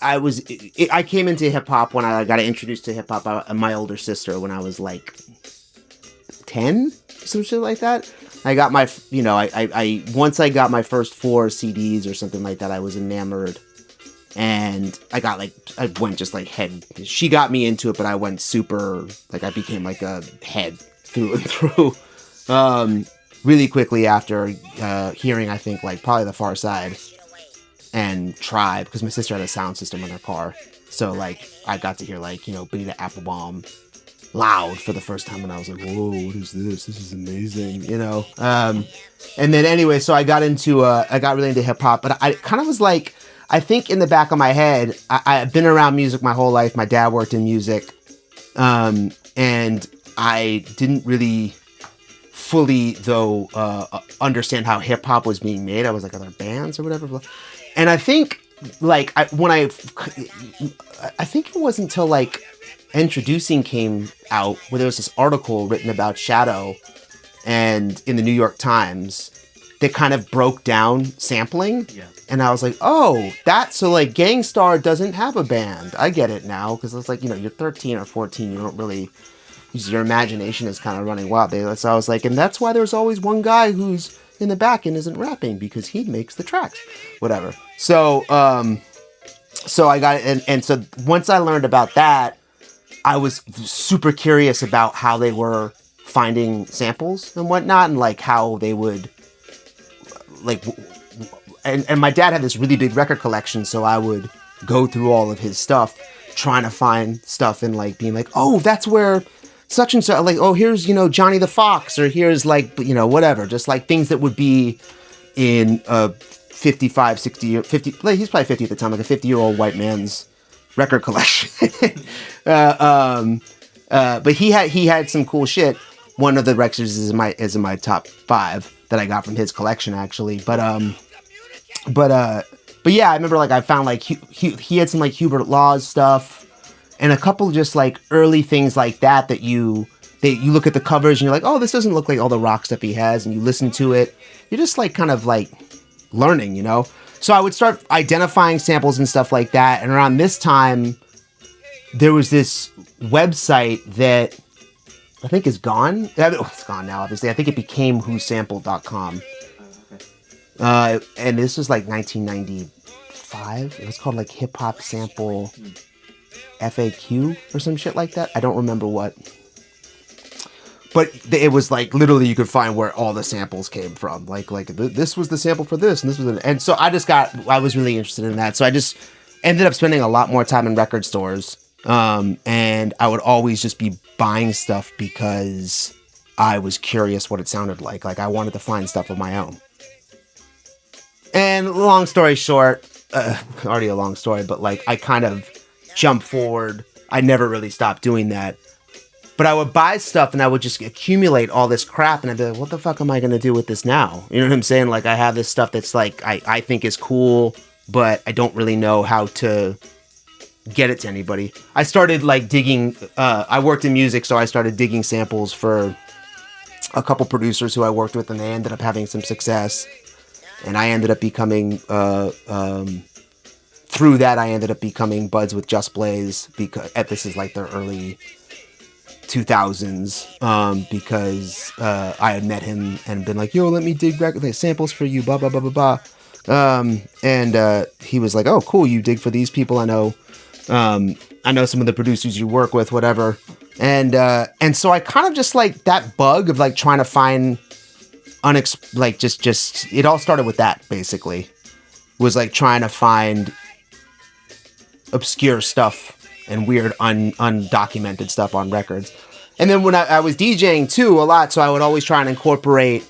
I came into hip hop when I got introduced to hip hop by my older sister when I was like 10, some shit like that. I got my, I once I got my first 4 CDs or something like that, I was enamored. And I went just like head. She got me into it, but I went super, like I became like a head through and through. Really quickly after hearing, I think, like probably The Far Side and Tribe, because my sister had a sound system in her car. So like I got to hear like, Benita Applebaum loud for the first time, and I was like, whoa, what is this? This is amazing, And then anyway, so I got really into hip hop, but I kind of was like, I think in the back of my head, I've been around music my whole life. My dad worked in music, and I didn't really fully, though, understand how hip hop was being made. I was like, are there bands or whatever? And I think, like, I think it wasn't until like Introducing came out where there was this article written about Shadow, and in the New York Times, that kind of broke down sampling. Yeah. And I was like, oh, so like Gang Starr doesn't have a band. I get it now. Because it's like, you're 13 or 14. You don't really, your imagination is kind of running wild. So I was like, and that's why there's always one guy who's in the back and isn't rapping, because he makes the tracks. Whatever. So, so I got it. And so once I learned about that, I was super curious about how they were finding samples and whatnot, and like how they would, like, and my dad had this really big record collection, so I would go through all of his stuff, trying to find stuff and like being like, oh, that's where such and such, like, oh, here's, Johnny the Fox, or here's like, whatever, just like things that would be in a 55, 60, 50, like he's probably 50 at the time, like a 50-year-old white man's record collection. But he had some cool shit. One of the records is in my top 5 that I got from his collection, actually. But yeah, I remember like I found like he had some like Hubert Law's stuff and a couple just like early things like that you look at the covers and you're like, oh, this doesn't look like all the rock stuff he has, and you listen to it, you're just like kind of like learning, So I would start identifying samples and stuff like that. And around this time, there was this website that I think is gone. It's gone now, obviously. I think it became whosampled.com. And this was like 1995. It was called like Hip Hop Sample FAQ or some shit like that. I don't remember what. But it was like literally you could find where all the samples came from. Like this was the sample for this, and this was and so I was really interested in that. So I just ended up spending a lot more time in record stores. And I would always just be buying stuff because I was curious what it sounded like. Like I wanted to find stuff of my own. And long story short, already a long story, but like I kind of jumped forward. I never really stopped doing that. But I would buy stuff and I would just accumulate all this crap and I'd be like, what the fuck am I going to do with this now? You know what I'm saying? Like I have this stuff that's like, I think is cool, but I don't really know how to get it to anybody. I started like digging, I worked in music, so I started digging samples for a couple producers who I worked with, and they ended up having some success. And I ended up becoming, through that, I ended up becoming buds with Just Blaze, because this is like their early 2000s, because I had met him and been like, yo, let me dig samples for you, blah, blah, blah, blah, blah. And he was like, oh, cool, you dig for these people, I know some of the producers you work with, whatever. And so I kind of just like that bug of like trying to find just it all started with that, basically. Was like trying to find obscure stuff and weird undocumented stuff on records. And then when I was DJing too a lot, so I would always try and incorporate,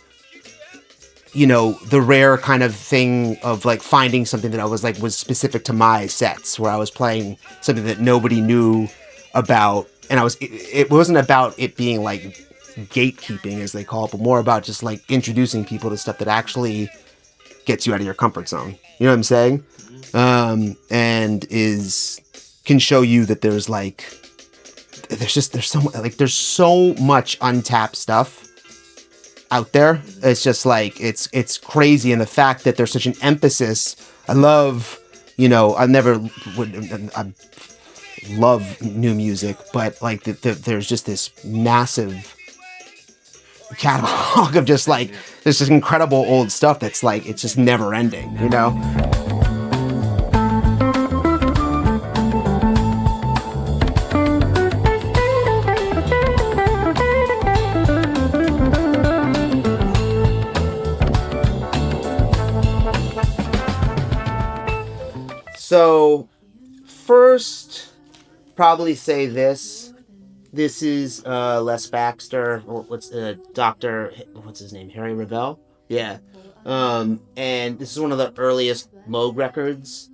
the rare kind of thing of like finding something that I was like was specific to my sets, where I was playing something that nobody knew about, and it wasn't about it being like gatekeeping, as they call it, but more about just like introducing people to stuff that actually gets you out of your comfort zone. You know what I'm saying? And can show you that there's so much untapped stuff out there. It's just like it's crazy, and the fact that there's such an emphasis. I love I never would. I love new music, but like there's just this massive catalog of just like there's this incredible old stuff that's like it's just never ending. So, first, probably say this. This is Les Baxter. What's Doctor? What's his name? Harry Revel. Yeah. And this is one of the earliest Moog records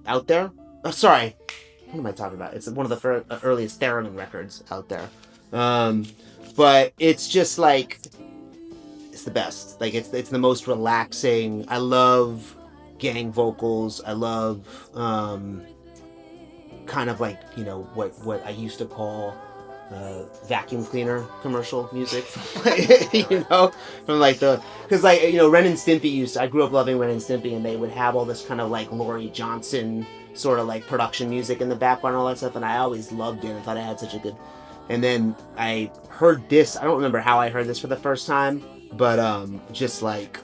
out there. Oh, sorry. What am I talking about? It's one of the earliest Theremin records out there. But it's just like it's the best. Like it's the most relaxing. I love gang vocals. I love kind of like what I used to call vacuum cleaner commercial music. From like because Ren and Stimpy I grew up loving Ren and Stimpy, and they would have all this kind of like Laurie Johnson sort of like production music in the background and all that stuff, and I always loved it and thought I had such a good. And then I heard this. I don't remember how I heard this for the first time, but just like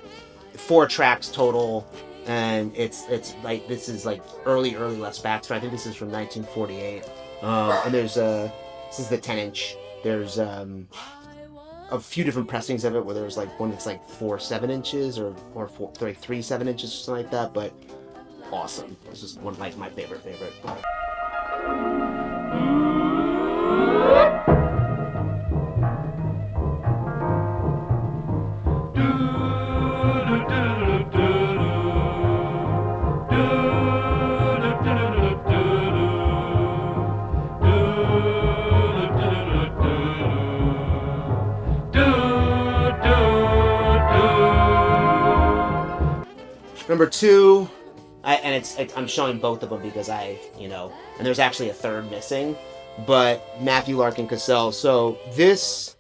4 tracks total. And it's like this is like early Les Baxter. I think this is from 1948. And there's this is the 10-inch. There's a few different pressings of it where there's like one that's like 4 7-inches or 3 7-inches or something like that. But awesome. This is one like my favorite. Number 2, I'm showing both of them because and there's actually a third missing, but Matthew Larkin Cassell. So this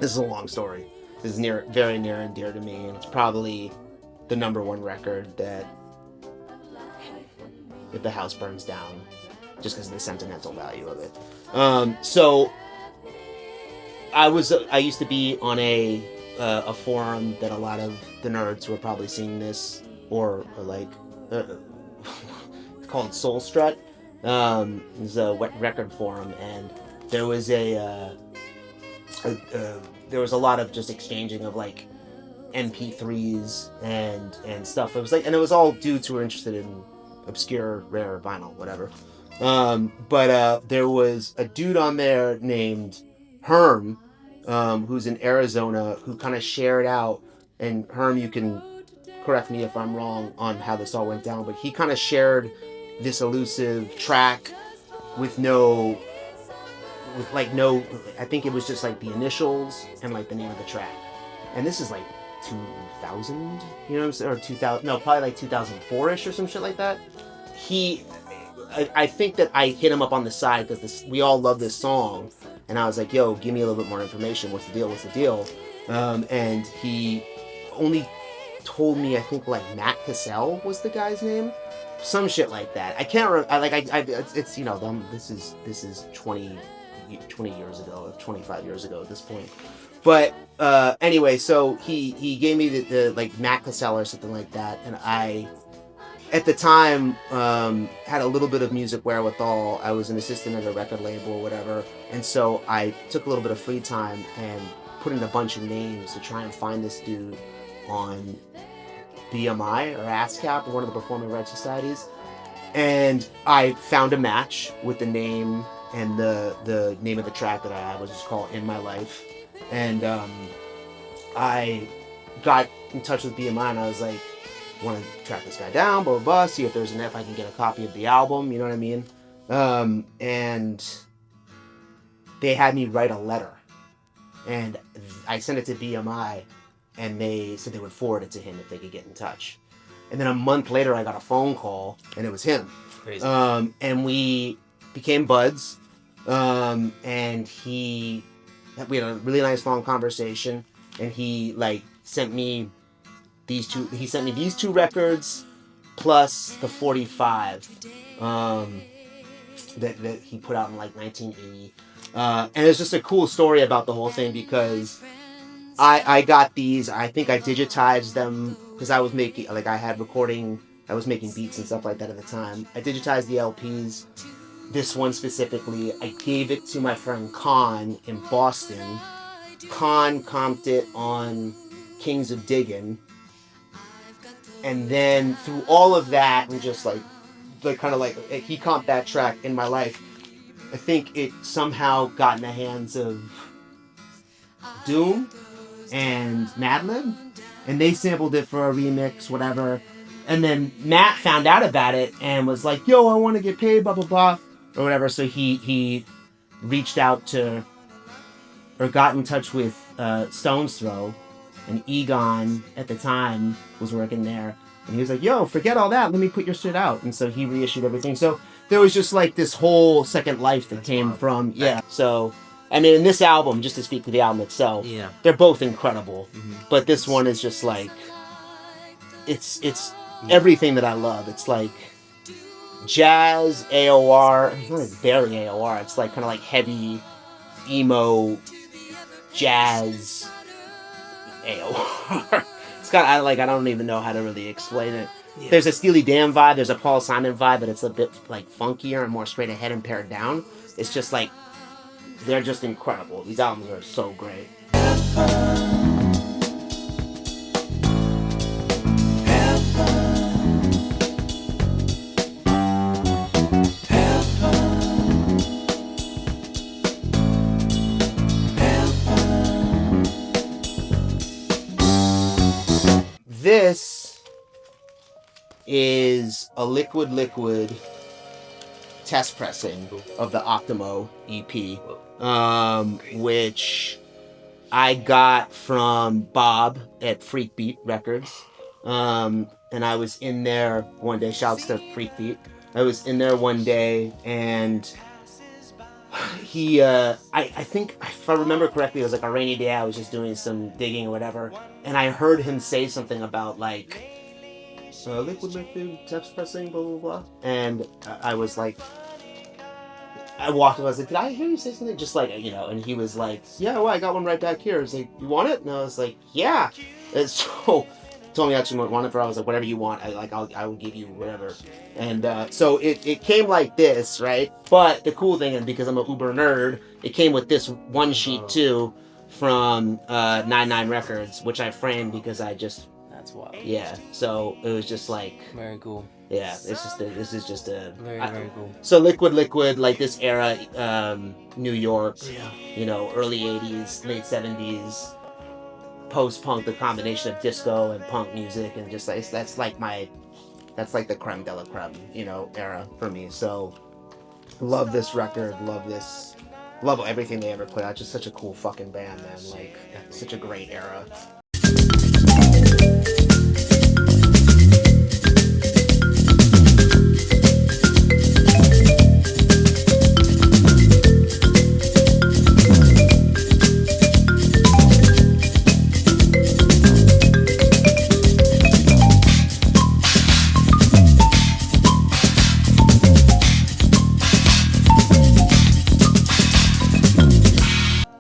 is a long story. This is very near and dear to me, and it's probably the number 1 record that if the house burns down, just because of the sentimental value of it. So I used to be on a forum that a lot of the nerds who are probably seeing this or like it's called Soul Strut. It's a record forum, and there was there was a lot of just exchanging of like MP3s and stuff. It was like, and it was all dudes who were interested in obscure, rare vinyl, whatever. But there was a dude on there named Herm, who's in Arizona, who kind of shared out, and Herm, you can correct me if I'm wrong on how this all went down, but he kind of shared this elusive track with I think it was just like the initials and like the name of the track. And this is like 2000, you know what I'm saying? Or 2000, no, probably like 2004-ish or some shit like that. I think that I hit him up on the side because we all love this song. And I was like, yo, give me a little bit more information. What's the deal? And he only told me, I think like Matt Cassell was the guy's name. Some shit like that. I can't remember. It's this is 20 years ago, 25 years ago at this point. But anyway, so he gave me the like Matt Cassell or something like that, and I, at the time, had a little bit of music wherewithal. I was an assistant at a record label or whatever, and so I took a little bit of free time and put in a bunch of names to try and find this dude on BMI or ASCAP, or one of the performing rights societies, and I found a match with the name and the name of the track that I had, which is called In My Life. And I got in touch with BMI, and I was like, want to track this guy down, blah, blah, blah, see if I can get a copy of the album, you know what I mean? And they had me write a letter, and I sent it to BMI, and they said they would forward it to him if they could get in touch. And then a month later, I got a phone call, and it was him. Crazy. And we became buds, and we had a really nice long conversation, and he like sent me these two records, plus the 45 that he put out in like 1980. And it's just a cool story about the whole thing because I got these. I think I digitized them because I was making I was making beats and stuff like that at the time. I digitized the LPs. This one specifically, I gave it to my friend Con in Boston. Con comped it on Kings of Diggin'. And then through all of that, and just like kind of like he comped that track In My Life, I think it somehow got in the hands of Doom and Madlib, and they sampled it for a remix, whatever. And then Matt found out about it and was like, "Yo, I want to get paid, blah blah blah," or whatever. So he reached out to or got in touch with Stone's Throw, and Egon at the time was working there, and he was like, "Yo, forget all that. Let me put your shit out." And so he reissued everything. So there was just like this whole second life that came from So. I mean, in this album, just to speak to the album itself, they're both incredible. Mm-hmm. But this one is just like, it's everything that I love. It's like jazz, AOR, it's not like barely AOR. It's like kind of like heavy, emo, jazz, AOR. It's got, I don't even know how to really explain it. Yeah. There's a Steely Dan vibe, there's a Paul Simon vibe, but it's a bit like funkier and more straight ahead and pared down. It's just like, they're just incredible. These albums are so great. This is a liquid test pressing of the Optimo EP, which I got from Bob at Freak Beat Records, and I was in there one day. Shouts to Freak Beat. I was in there one day, and he, I think if I remember correctly, it was like a rainy day. I was just doing some digging or whatever, and I heard him say something about like liquid test pressing, blah blah blah, and I was like, I walked up, I was like, did I hear you say something? Just like, and he was like, yeah, well, I got one right back here. I was like, you want it? And I was like, yeah. And so told me I actually want it for, I was like, whatever you want, I will give you whatever. And so it came like this, right? But the cool thing is, because I'm a uber nerd, it came with this one sheet too from 99 Records, which I framed because I just... That's wild. Yeah, so it was just like... Very cool. Yeah, this is just a... Very cool. So liquid, like this era, New York, early 80s, late 70s, post-punk, the combination of disco and punk music, and just like, that's like the creme de la creme, era for me. So, love this record, love everything they ever put out. Just such a cool fucking band, man. Like, such a great era.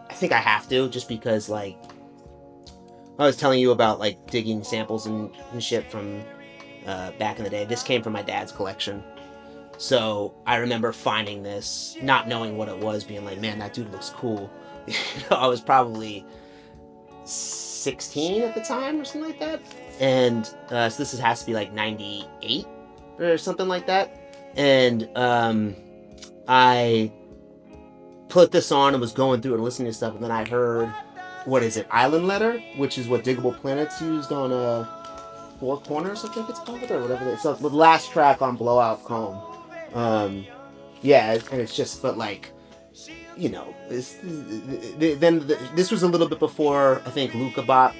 I think I have to, just because, like, I was telling you about, like, digging samples and shit from back in the day. This came from my dad's collection. So I remember finding this, not knowing what it was, being like, man, that dude looks cool. I was probably 16 at the time or something like that. And so this has to be like 98 or something like that. And I put this on and was going through and listening to stuff, and then I heard, what is it, Island Letter, which is what Diggable Planets used on Four Corners, I think it's called, or whatever. It's the last track on Blowout Comb. And it's just, but like, this was a little bit before, I think, Luca Bop,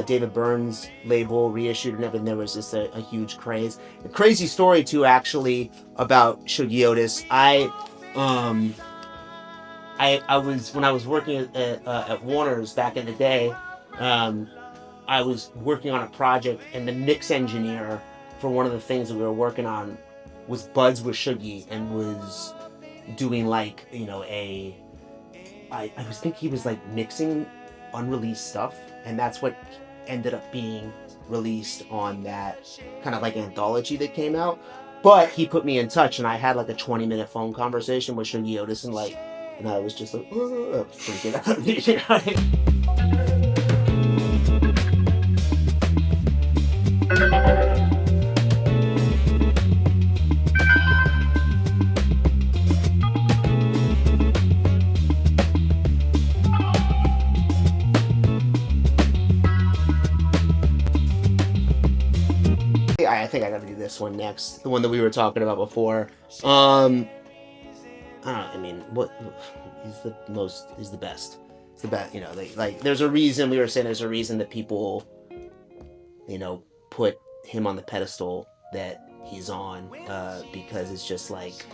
David Byrne's label, reissued and everything. There was just a huge craze. A crazy story too, actually, about Shuggie Otis. I was, when I was working at Warner's back in the day, I was working on a project, and the mix engineer for one of the things that we were working on was buds with Shuggie and was doing like, you know, I was thinking he was like mixing unreleased stuff, and that's what ended up being released on that kind of like anthology that came out. But he put me in touch, and I had like a 20-minute phone conversation with Shuggie Otis, and I was just like, oh, freaking out. I think I gotta do this one next. The one that we were talking about before. I don't know, I mean, he's the best. It's the best, you know, like there's a reason, we were saying there's a reason that people, you know, put him on the pedestal that he's on, because it's just like,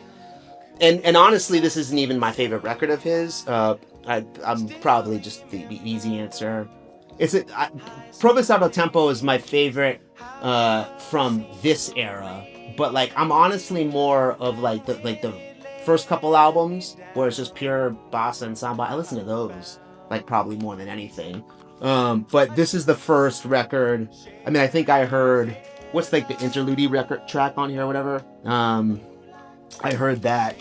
and honestly, this isn't even my favorite record of his. I'm probably just the easy answer. Provisato Tempo is my favorite from this era, but like I'm honestly more of like the first couple albums where it's just pure bossa and samba. I listen to those like probably more than anything. But this is the first record. I mean, I think I heard what's like the interlude record track on here or whatever. I heard that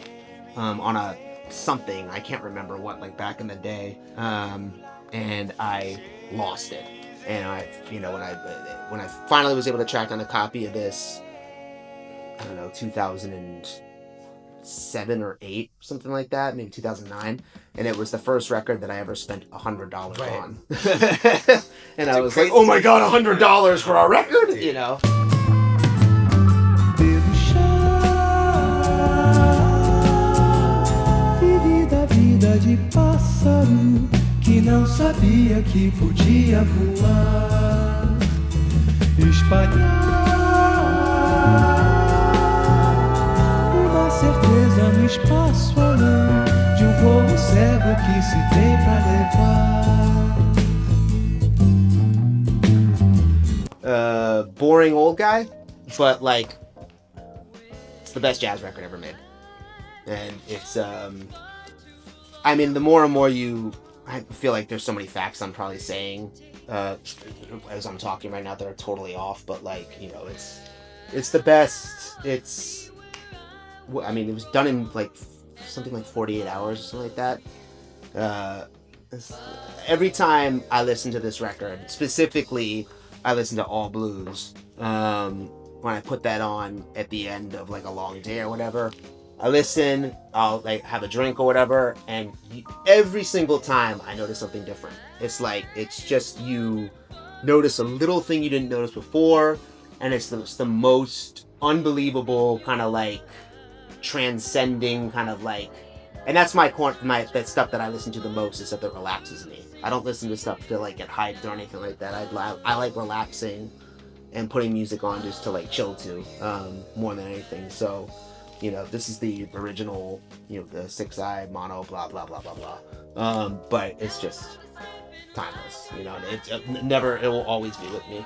on a something, I can't remember what, like back in the day, and I lost it. And when I finally was able to track down a copy of this, I don't know, 2007 or 8, something like that, maybe 2009, and it was the first record that I ever spent $100 on. And I was like, oh my god, $100 for a record, you know. De pássaro que não sabia que podia voar, espalhar uma certeza no espaço além de voo cego que se tem pra levar. Boring old guy, but like it's the best jazz record ever made, and it's I mean, the more and more I feel like there's so many facts I'm probably saying as I'm talking right now that are totally off, but like, you know, it's the best. I mean, it was done in like something like 48 hours or something like that. Every time I listen to this record, specifically, I listen to All Blues. When I put that on at the end of like a long day or whatever, I listen, I'll like have a drink or whatever, and every single time I notice something different. It's like, it's just, you notice a little thing you didn't notice before, and it's the most unbelievable kind of like transcending kind of like, and that's that stuff that I listen to the most, is stuff that relaxes me. I don't listen to stuff to like get hyped or anything like that. I like relaxing and putting music on just to like chill to, more than anything. So, you know, this is the original, you know, the 6i mono, blah, blah, blah, blah, blah. But it's just timeless, you know, it will always be with me.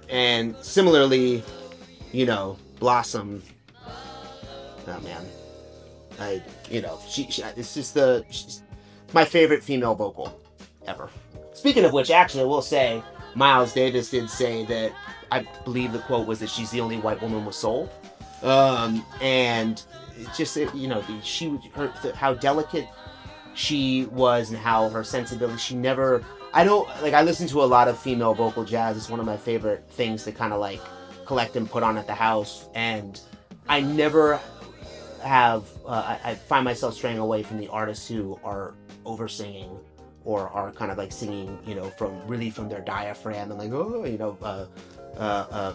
And similarly, you know, Blossom. Oh man, she's my favorite female vocal ever. Speaking of which, actually, I will say, Miles Davis did say that, I believe the quote was that she's the only white woman with soul, and it's just, you know, how delicate she was and how her sensibility. She never. I listen to a lot of female vocal jazz. It's one of my favorite things to kind of like collect and put on at the house. And I never have, I find myself straying away from the artists who are over singing or are kind of like singing, you know, from their diaphragm and like, oh, you know,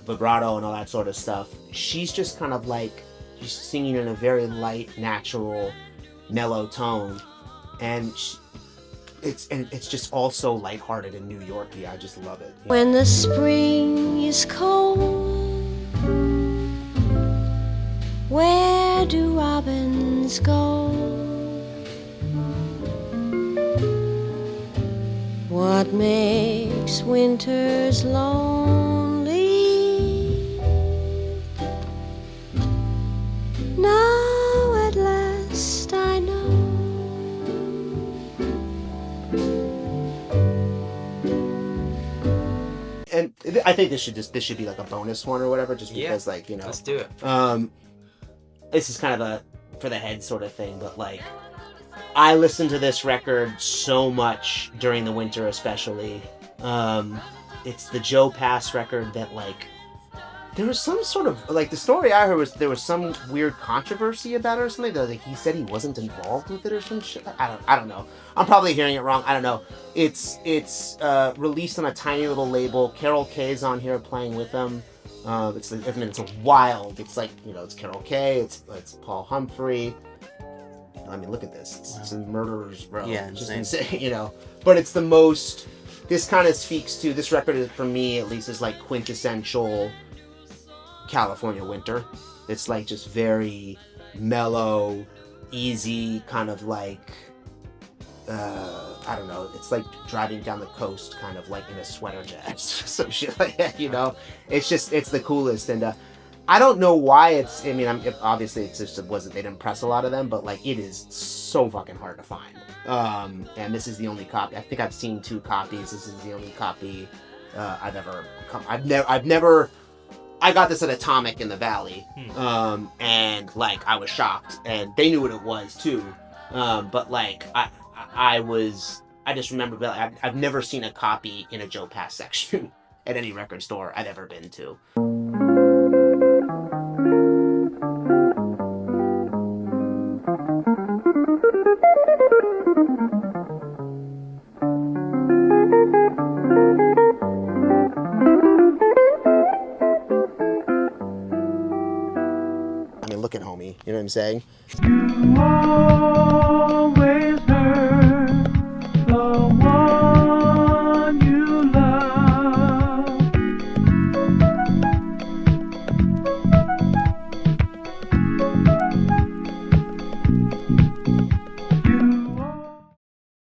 vibrato and all that sort of stuff. She's just kind of like, she's singing in a very light, natural, mellow tone, and it's just also lighthearted and New Yorky. I just love it. When the spring is cold, where do robins go? What makes winters lonely? Now at last I know. And I think this should be like a bonus one or whatever, just because like, you know. Let's do it. This is kind of a for the head sort of thing, but like I listened to this record so much during the winter, especially. It's the Joe Pass record that like there was some sort of like the story I heard was there was some weird controversy about it or something. Like he said he wasn't involved with it or some shit. I don't know. I'm probably hearing it wrong. I don't know. It's released on a tiny little label. Carol Kay's on here playing with them. It's a wild. It's like, you know, it's Carol Kay. It's Paul Humphrey. I mean, look at this. It's Murderers Row. Yeah, just insane, you know. But it's the most. This kind of speaks to this record. Is, for me, at least, is like quintessential California winter. It's like just very mellow, easy, kind of like I don't know. It's like driving down the coast, kind of like in a sweater jacket, some shit like that. You know, it's the coolest. And I don't know why it's. I mean, obviously it's just wasn't. They didn't press a lot of them, but like it is so fucking hard to find. And this is the only copy. I think I've seen 2 copies. This is the only copy I've ever come. I've never. I got this at Atomic in the Valley, and like I was shocked, and they knew what it was too. But like I just remember that I've never seen a copy in a Joe Pass section at any record store I've ever been to. I mean, look at homie, you know what I'm saying?